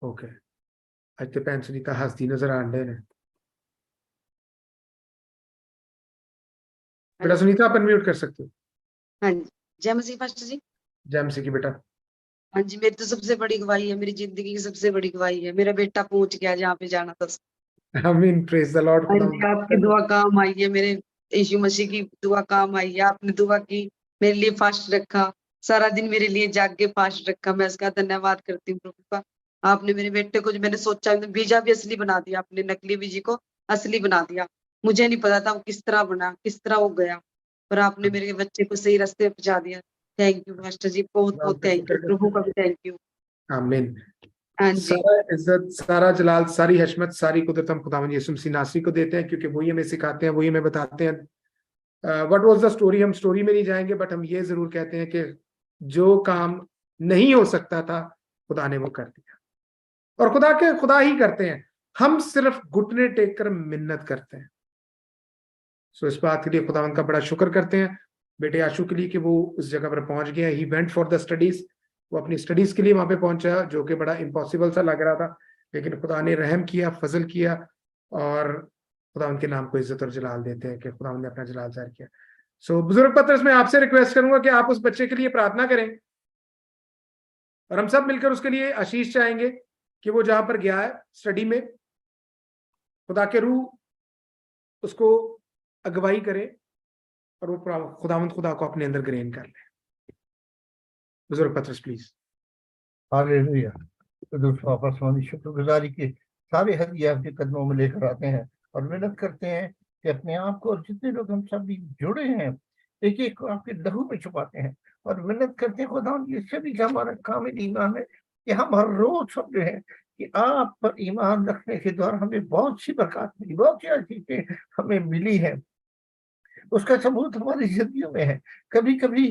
Okay, ਅੱਜ ਤੇ ਭੈਣ ਸੁਨੀਤਾ ਹੱਸਦੀ ਨਜ਼ਰ ਆਣ ਡੇ ਨੇ। हाँ बेटा जी। सुनीता, आप अनम्यूट कर सकते हो। हाँ जी। जय मसीह पास्टर जी। जय मसीह की बेटा। हाँ जी, मेरी तो सबसे बड़ी गवाही है, मेरी ज़िंदगी की सबसे बड़ी गवाही है। मेरा बेटा पहुँच गया जहाँ पे जाना था। आमीन, प्रेज द लॉर्ड। हाँ खुदा जी, आपकी दुआ काम आई है, मेरे यीशु मसीह की दुआ काम आई है। आपने दुआ की, मेरे लिए फास्ट रखा, सारा दिन मेरे लिए जाग के फास्ट रखा। मैं इसका धन्यवाद करती हूँ प्रभु का। आपने मेरे बेटे को, जो मैंने सोचा वीज़ा भी असली बना दिया, आपने नकली वीज़े को असली बना दिया। मुझे नहीं पता था वो किस तरह बना, किस तरह वो गया, पर आपने मेरे बच्चे को सही रास्ते पे पहुँचा दिया। थैंक यू पास्टर जी, बहुत-बहुत का थैंक शुक्र यू। करते प्रभु का हैं। भी थैंक यू। आमीन। हाँ जी। सारा इज्जत, सारा जलाल, सारी हशमत, सारी कुदरत हम खुदावंद यीशु मसीह नासरी को देते हैं, क्योंकि वही हमें सिखाते हैं, वही हमें बताते हैं। व्हाट वाज द स्टोरी, हम स्टोरी में नहीं जाएंगे, बट हम ये जरूर कहते हैं कि जो काम नहीं हो सकता था, खुदा ने वो कर दिया, और खुदा ही करते हैं। हम सिर्फ घुटने टेक कर मिन्नत करते हैं। सो इस बात के लिए खुदावंद का बड़ा शुक्र करते हैं बेटे आशु के लिए कि वो उस जगह पर पहुंच गया। He went for the studies, वो अपनी स्टडीज के लिए वहां पे पहुंचा, जो कि बड़ा इम्पॉसिबल सा लग रहा था, लेकिन खुदा ने रहम किया, फजल किया, और खुदा उनके नाम को इज्जत और जलाल देते हैं कि खुदा ने अपना जलाल जाहिर किया। सो बुजुर्ग पत्रस, मैं आपसे रिक्वेस्ट करूंगा कि आप उस बच्चे के लिए प्रार्थना करें, और हम सब मिलकर उसके लिए आशीष चाहेंगे कि वो जहां पर गया है स्टडी में, खुदा के रूह उसको अगुवाई करे, और वो खुदा को अपने अंदर ग्रहण कर ले। बुजुर्ग पत्रस प्लीज। हालेलुया। कुदूस पापा स्वामी शुक्रगुजारी के सारे हदिये आपके कदमों में लेकर आते हैं और मेहनत करते हैं कि अपने आप को, और जितने लोग हम सब भी जुड़े हैं, एक एक को आपके लहू में छुपाते हैं और मेहनत करते हैं खुदा ये सभी का हमारा कामिल ईमान है कि हम हर रोज समझे हैं कि आप पर ईमान रखने के द्वारा हमें बहुत सी बरकत मिली, बहुत सी चीजें हमें मिली है। उसका सबूत हमारी जिंदगियों में है। कभी कभी